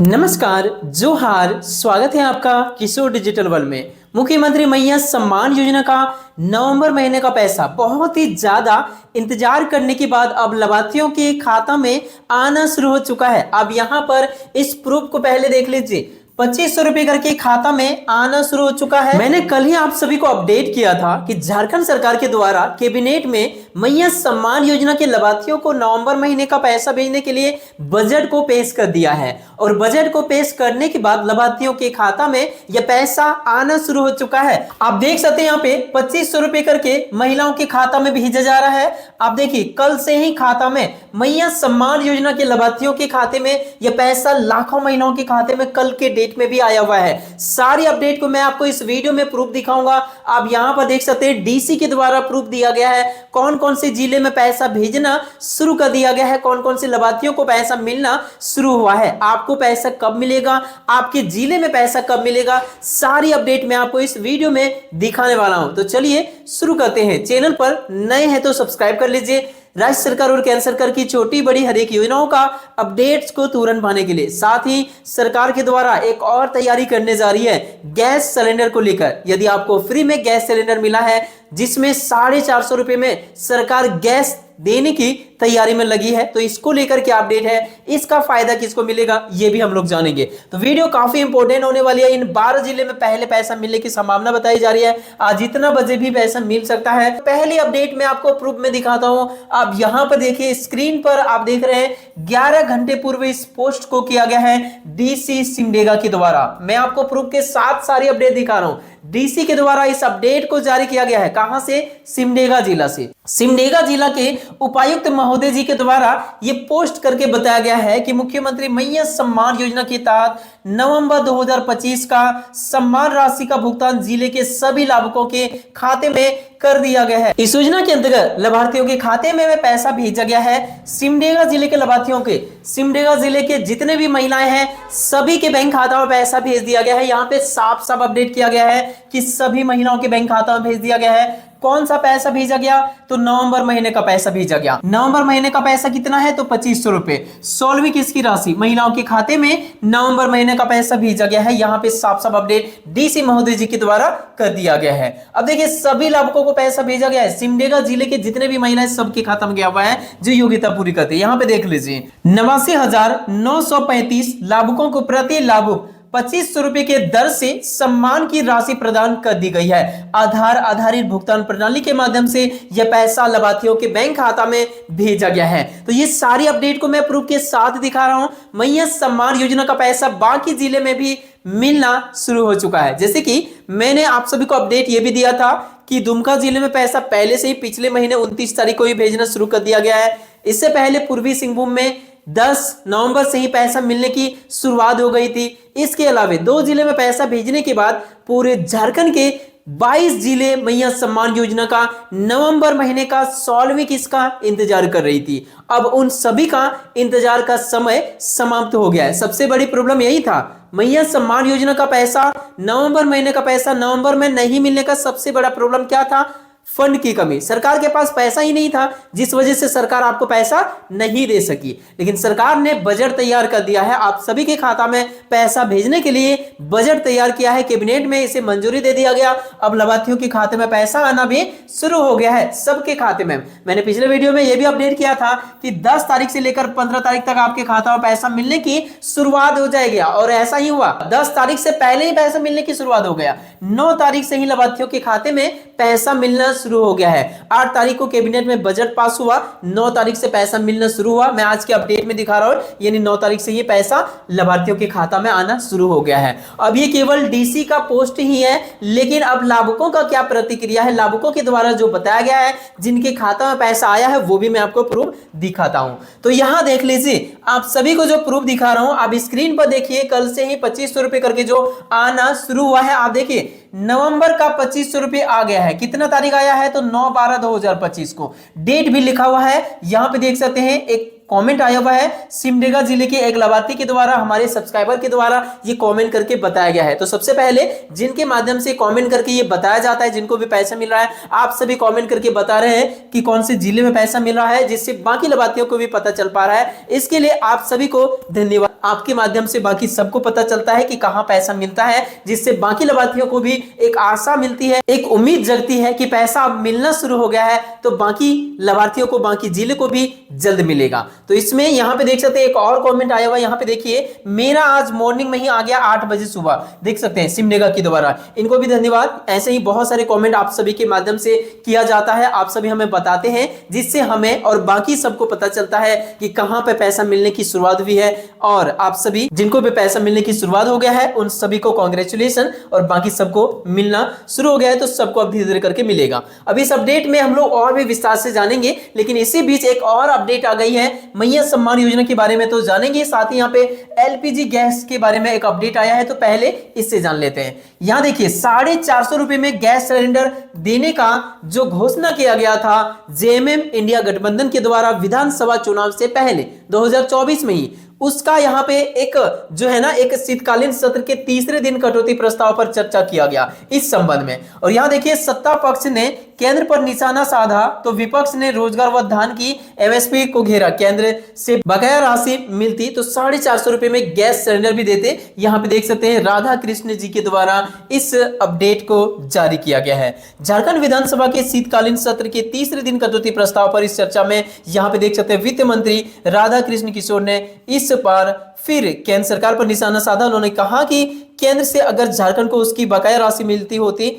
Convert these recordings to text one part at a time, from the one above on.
नमस्कार, जोहार। स्वागत है आपका किशोर डिजिटल वर्ल्ड में। मुख्यमंत्री मैया सम्मान योजना का नवंबर महीने का पैसा बहुत ही ज्यादा इंतजार करने के बाद अब लाभार्थियों के खाता में आना शुरू हो चुका है। अब यहां पर इस प्रूफ को पहले देख लीजिए। 2500 रुपए करके खाता में आना शुरू हो चुका है। मैंने कल ही आप सभी को अपडेट किया था कि झारखंड सरकार के द्वारा कैबिनेट में मैया सम्मान योजना के लाभार्थियों को नवंबर महीने का पैसा भेजने के लिए बजट को पेश कर दिया है और बजट को पेश करने के बाद लाभार्थियों के खाता में यह पैसा आना शुरू हो चुका है। आप देख सकते हैं यहाँ पे 2500 रुपए करके महिलाओं के खाता में भेजा जा रहा है। आप देखिए कल से ही खाता में मैया सम्मान योजना के लाभार्थियों के खाते में यह पैसा लाखों महिलाओं के खाते में कल के डेट में भी आया हुआ है। सारी अपडेट को मैं आपको इस वीडियो में प्रूफ दिखाऊंगा। आप यहां पर देख सकते हैं डीसी के द्वारा प्रूफ दिया गया है कौन कौन से जिले में पैसा भेजना शुरू कर दिया गया है, कौन कौन से लाभार्थियों को पैसा मिलना शुरू हुआ है, आपको पैसा कब मिलेगा, आपके जिले में पैसा कब मिलेगा, सारी अपडेट मैं आपको इस वीडियो में दिखाने वाला हूं। तो चलिए शुरू करते हैं। चैनल पर नए हैं तो सब्सक्राइब कर लीजिए। राज्य सरकार और केंद्र सरकार की छोटी बड़ी हर एक योजनाओं का अपडेट्स को तुरंत पाने के लिए, साथ ही सरकार के द्वारा एक और तैयारी करने जा रही है गैस सिलेंडर को लेकर। यदि आपको फ्री में गैस सिलेंडर मिला है जिसमें 450 रुपए में सरकार गैस देने की तैयारी में लगी है, तो इसको लेकर क्या अपडेट है, इसका फायदा किसको मिलेगा, ये भी हम लोग जानेंगे। तो वीडियो काफी इंपॉर्टेंट होने वाली है। इन 12 जिले में पहले पैसा मिलने की संभावना बताई जा रही है। आज इतना बजे भी पैसा मिल सकता है। पहली अपडेट मैं आपको प्रूफ में दिखाता हूं। आप यहां पर देखिए, स्क्रीन पर आप देख रहे हैं 11 घंटे पूर्व इस पोस्ट को किया गया है डीसी सिमडेगा के द्वारा। मैं आपको प्रूफ के साथ सारी अपडेट दिखा रहा हूं। डीसी के द्वारा इस अपडेट को जारी किया गया है। कहां से? सिमडेगा जिला से। सिमडेगा जिला के उपायुक्त महोदय जी के द्वारा यह पोस्ट करके बताया गया है कि मुख्यमंत्री मैया सम्मान योजना के तहत नवंबर 2025 का सम्मान राशि का भुगतान जिले के सभी लाभुकों के खाते में कर दिया गया है। इस योजना के अंतर्गत लाभार्थियों के खाते में पैसा भेजा गया है। सिमडेगा जिले के लाभार्थियों के, सिमडेगा जिले के जितने भी महिलाएं हैं सभी के बैंक खाता में पैसा भेज दिया गया है। यहाँ पे साफ साफ अपडेट किया गया है कि सभी महिलाओं के बैंक खाता में भेज दिया गया है। कौन सा पैसा भेजा गया? तो नवंबर महीने का पैसा भेजा गया। नवंबर महीने का पैसा कितना है? तो 2500 रुपए। 16वीं किस्त की राशि महिलाओं के खाते में नवंबर महीने का पैसा भेजा गया है। यहाँ पे साफ साफ अपडेट डीसी महोदय जी के द्वारा कर दिया गया है। अब देखिए सभी लाभुकों को पैसा भेजा गया है। सिमडेगा जिले के जितने भी महिलाएं सबके खाता में गया हुआ है जो योग्यता पूरी करते हैं। यहाँ पे देख लीजिए 89,935 लाभुकों को प्रति लाभुक 2500 रुपए के दर से सम्मान की राशि प्रदान कर दी गई है। आधार आधारित भुगतान प्रणाली के माध्यम से यह पैसा लाभार्थियों के बैंक खाता में भेजा गया है। तो ये सारी अपडेट को मैं प्रूफ के साथ दिखा रहा हूं। मैया सम्मान योजना का पैसा बाकी जिले में भी मिलना शुरू हो चुका है। जैसे कि मैंने आप सभी को अपडेट ये भी दिया था कि दुमका जिले में पैसा पहले से ही पिछले महीने 29 तारीख को ही भेजना शुरू कर दिया गया है। इससे पहले पूर्वी सिंहभूम में 10 नवंबर से ही पैसा मिलने की शुरुआत हो गई थी। इसके अलावा 2 जिले में पैसा भेजने के बाद पूरे झारखंड के 22 जिले मैया सम्मान योजना का नवंबर महीने का 16वीं किस्त का इंतजार कर रही थी। अब उन सभी का इंतजार का समय समाप्त हो गया है। सबसे बड़ी प्रॉब्लम यही था, मैया सम्मान योजना का पैसा नवंबर महीने का पैसा नवंबर में नहीं मिलने का सबसे बड़ा प्रॉब्लम क्या था? फंड की कमी। सरकार के पास पैसा ही नहीं था, जिस वजह से सरकार आपको पैसा नहीं दे सकी। लेकिन सरकार ने बजट तैयार कर दिया है, आप सभी के खाता में पैसा भेजने के लिए बजट तैयार किया है। कैबिनेट में इसे मंजूरी दे दिया गया। अब लाभार्थियों के खाते में पैसा आना भी शुरू हो गया है सबके खाते में। मैंने पिछले वीडियो में यह भी अपडेट किया था कि 10 तारीख से लेकर 15 तारीख तक आपके खाता में पैसा मिलने की शुरुआत हो जाएगी और ऐसा ही हुआ। 10 तारीख से पहले ही पैसा मिलने की शुरुआत हो गया। 9 तारीख से ही लाभार्थियों के खाते में पैसा मिलना शुरू हो गया है। 8 तारीख को कैबिनेट में बजट पास हुआ, 9 तारीख से पैसा मिलना शुरू हुआ। मैं आज के अपडेट में दिखा रहा हूं, यानी 9 तारीख से ये पैसा लाभार्थियों के खाता में आना शुरू हो गया है। अब ये केवल डीसी का पोस्ट ही है, लेकिन अब लाभुकों का क्या प्रतिक्रिया है, लाभुकों के द्वारा जो बताया गया है जिनके खाता में पैसा आया है वो भी मैं आपको प्रूफ दिखाता हूं। तो यहां देख लीजिए, आप सभी को जो प्रूफ दिखा रहा हूं आप स्क्रीन पर देखिए। कल से ही 2500 रुपए करके जो आना शुरू हुआ है, आप देखिए नवंबर का 2500 रुपए आ गया है। कितना तारीख आया है? तो 9/12/2025 को डेट भी लिखा हुआ है। यहां पे देख सकते हैं एक कमेंट आया हुआ है, सिमडेगा जिले के एक लाभार्थी के द्वारा, हमारे सब्सक्राइबर के द्वारा ये कमेंट करके बताया गया है। तो सबसे पहले जिनके माध्यम से कमेंट करके ये बताया जाता है जिनको भी पैसा मिल रहा है, आप सभी कमेंट करके बता रहे हैं कि कौन से जिले में पैसा मिल रहा है, जिससे बाकी लाभार्थियों को भी पता चल पा रहा है। इसके लिए आप सभी को धन्यवाद। आपके माध्यम से बाकी सबको पता चलता है कि कहां पैसा मिलता है, जिससे बाकी लाभार्थियों को भी एक आशा मिलती है, एक उम्मीद जगती है कि पैसा अब मिलना शुरू हो गया है, तो बाकी लाभार्थियों को, बाकी जिले को भी जल्द मिलेगा। तो इसमें यहां पे देख सकते हैं एक और कमेंट आया हुआ है, यहां पे देखिए, मेरा आज मॉर्निंग में ही आ गया 8 बजे सुबह, देख सकते हैं सिमडेगा के द्वारा। इनको भी धन्यवाद। ऐसे ही बहुत सारे कमेंट आप सभी के माध्यम से किया जाता है, आप सभी हमें बताते हैं, जिससे हमें और बाकी सबको पता चलता है कि कहां पे पैसा मिलने की शुरुआत हुई है। और आप सभी जिनको भी पैसा मिलने की शुरुआत हो गया है उन सभी को कांग्रेचुलेशन, और बाकी सबको मिलना शुरू हो गया है तो सबको अब धीरे धीरे करके मिलेगा। अब इस अपडेट में हम लोग और भी विस्तार से जानेंगे, लेकिन इसी बीच एक और अपडेट आ गई है मैया सम्मान योजना के बारे में, तो जानेंगे। साथ ही यहाँ पे एलपीजी गैस के बारे में एक अपडेट आया है, तो पहले इससे जान लेते हैं। यहां देखिए 450 रुपए में गैस सिलेंडर देने का जो घोषणा किया गया था जेएमएम इंडिया गठबंधन के द्वारा विधानसभा चुनाव से पहले 2024 में ही, उसका यहाँ पे एक जो है ना, एक शीतकालीन सत्र के तीसरे दिन कटौती प्रस्ताव पर चर्चा किया गया इस संबंध में। और यहाँ देखिए सत्ता पक्ष ने केंद्र पर निशाना साधा तो विपक्ष ने रोजगार व धान की एमएसपी को घेरा, केंद्र से बकाया राशि मिलती तो 450 रुपए में गैस सिलेंडर भी देते। यहाँ पे देख सकते हैं राधा कृष्ण जी के द्वारा इस अपडेट को जारी किया गया है। झारखंड विधानसभा के शीतकालीन सत्र के तीसरे दिन कटौती प्रस्ताव पर इस चर्चा में यहाँ पे देख सकते हैं वित्त मंत्री राधा कृष्ण किशोर ने इस बार फिर केंद्र सरकार पर निशाना साधा। उन्होंने कहा कि केंद्र से अगर झारखंड को उसकी बकाया राशि मिलती होती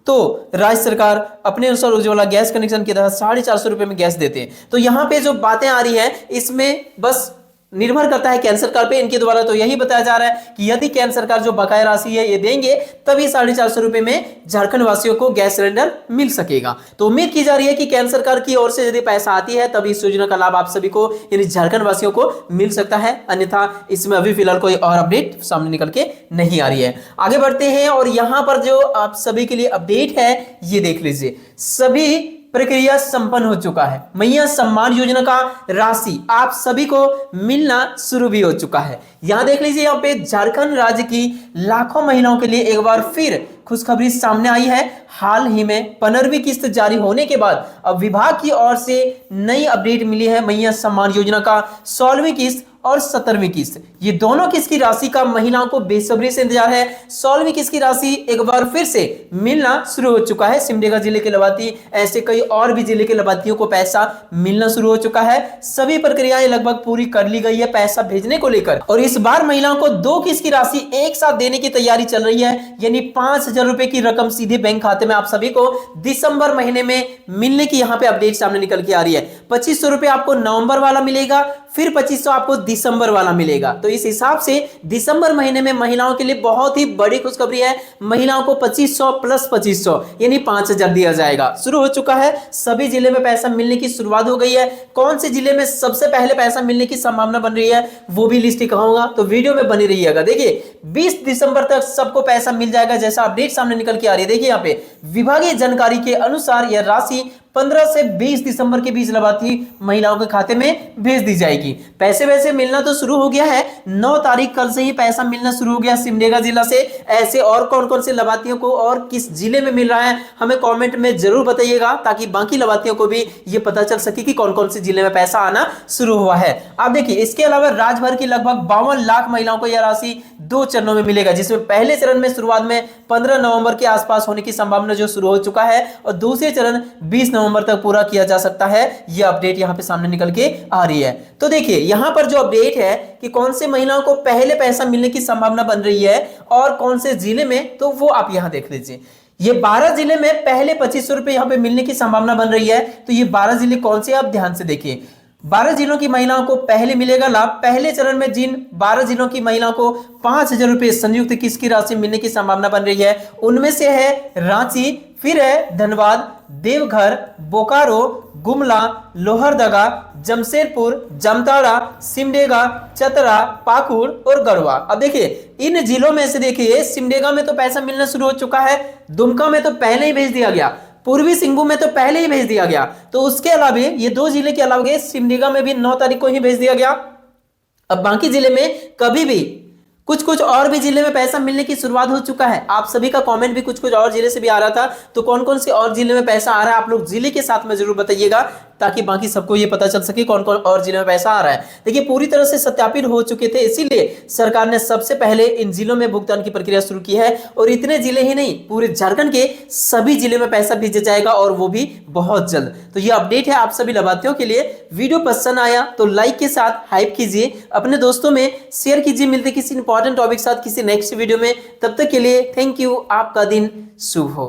तो राज्य सरकार अपने अनुसार उज्ज्वला गैस कनेक्शन के तहत 450 रुपए में गैस देते। तो यहाँ पे जो बातें आ रही है इसमें बस निर्भर करता है केंद्र सरकार पे। इनके द्वारा तो यही बताया जा रहा है कि यदि केंद्र सरकार जो बकाया राशि है ये देंगे तभी 450 रुपए में झारखंड वासियों को गैस सिलेंडर मिल सकेगा। तो उम्मीद की जा रही है कि केंद्र सरकार की ओर से यदि पैसा आती है तभी इस योजना का लाभ आप सभी को यानी झारखंड वासियों को मिल सकता है, अन्यथा इसमें अभी फिलहाल कोई और अपडेट सामने निकल के नहीं आ रही है। आगे बढ़ते हैं और यहां पर जो आप सभी के लिए अपडेट है ये देख लीजिए। सभी प्रक्रिया संपन्न हो चुका है। मैया सम्मान योजना का राशि आप सभी को मिलना शुरू भी हो चुका है। यहां देख लीजिए, यहाँ पे झारखंड राज्य की लाखों महिलाओं के लिए एक बार फिर खुशखबरी सामने आई है। हाल ही में 15वीं किस्त जारी होने के बाद अब विभाग की ओर से नई अपडेट मिली है। मैया सम्मान योजना का 16वीं किस्त और 17वीं किस्त, ये दोनों किस्त की राशि का महिलाओं को बेसब्री से इंतजार है। 16वीं किस्त की राशि एक बार फिर से मिलना शुरू हो चुका है। सिमडेगा जिले के लाभार्थी, ऐसे कई और भी जिले के लाभार्थियों को पैसा मिलना शुरू हो चुका है। सभी प्रक्रियाएं लगभग पूरी कर ली गई है पैसा भेजने को लेकर, और इस बार महिलाओं को 2 किस्त की राशि एक साथ देने की तैयारी चल रही है। यानी 5000 रुपए की रकम सीधे बैंक खाते में आप सभी को दिसंबर महीने में मिलने की यहाँ पे अपडेट सामने निकल के आ रही है। 2500 रुपए आपको नवंबर वाला मिलेगा, फिर 2500 आपको दिसंबर वाला मिलेगा। तो इस हिसाब से दिसंबर महीने में महिलाओं के लिए बहुत ही बड़ी खुशखबरी है। महिलाओं को 2500 प्लस 2500 यानी 5000 दिया जाएगा। शुरू हो चुका है, सभी जिले में पैसा मिलने की शुरुआत हो गई है। कौन से जिले में सबसे पहले पैसा मिलने की संभावना बन रही है वो भी लिस्ट कहूंगा, तो वीडियो में बनी रहिएगा। देखिए 20 दिसंबर तक सबको पैसा मिल जाएगा जैसा अपडेट सामने निकल के आ रही है। देखिए यहाँ पे विभागीय जानकारी के अनुसार यह राशि 15 से 20 दिसंबर के बीच लाभार्थी महिलाओं के खाते में भेज दी जाएगी। पैसे वैसे मिलना तो शुरू हो गया है, 9 तारीख कल से ही पैसा मिलना शुरू हो गया सिमडेगा जिला से। ऐसे और कौन कौन से लाभार्थियों को और किस जिले में मिल रहा है हमें कमेंट में जरूर बताइएगा, ताकि बाकी लाभार्थियों को भी ये पता चल सके कि कौन कौन से जिले में पैसा आना शुरू हुआ है। आप देखिए इसके अलावा राज्य भर की लगभग 52 लाख महिलाओं को यह राशि 2 चरणों में मिलेगा, जिसमें पहले चरण में शुरुआत में 15 नवंबर के आसपास होने की संभावना जो शुरू हो चुका है, और दूसरे चरण 20 नवंबर तक पूरा किया जा सकता है। यह अपडेट यहां पे सामने निकल के आ रही है। तो देखिए यहां पर जो अपडेट है कि कौन से महिलाओं को पहले पैसा मिलने की संभावना बन रही है और कौन से जिले में, तो वो आप यहां देख लीजिए। ये 12 जिले में पहले 2500 रुपए यहां पे मिलने की संभावना बन रही है। तो ये 12 जिले कौन से, आप ध्यान से देखिए। 12 जिलों की महिलाओं को पहले मिलेगा लाभ। पहले चरण में जिन 12 जिलों की महिलाओं को 5000 रुपए संयुक्त किस्त की राशि मिलने की संभावना बन रही है, उनमें से है रांची, फिर है धनबाद, देवघर, बोकारो, गुमला, लोहरदगा, जमशेदपुर, जामताड़ा, सिमडेगा, चतरा, पाकुड़ और गढ़वा। अब देखिए इन जिलों में से देखिए सिमडेगा में तो पैसा मिलना शुरू हो चुका है, दुमका में तो पहले ही भेज दिया गया, पूर्वी सिंहभूम में तो पहले ही भेज दिया गया, तो उसके अलावा ये 2 जिले के अलावा सिमडेगा में भी 9 तारीख को ही भेज दिया गया। अब बाकी जिले में कभी भी कुछ और भी जिले में पैसा मिलने की शुरुआत हो चुका है। आप सभी का कमेंट भी कुछ और जिले से भी आ रहा था, तो कौन कौन से और जिले में पैसा आ रहा है आप लोग जिले के साथ में जरूर बताइएगा, ताकि बाकी सबको ये पता चल सके कौन कौन और जिले में पैसा आ रहा है। देखिए पूरी तरह से सत्यापित हो चुके थे, इसीलिए सरकार ने सबसे पहले इन जिलों में भुगतान की प्रक्रिया शुरू की है। और इतने जिले ही नहीं, पूरे झारखंड के सभी जिले में पैसा भेजा जाएगा और वो भी बहुत जल्द। तो ये अपडेट है आप सभी लाभार्थियों के लिए। वीडियो पसंद आया तो लाइक के साथ हाइप कीजिए, अपने दोस्तों में शेयर कीजिए। मिलते किसी इंपॉर्टेंट टॉपिक साथ किसी नेक्स्ट वीडियो में, तब तक के लिए थैंक यू। आपका दिन शुभ हो।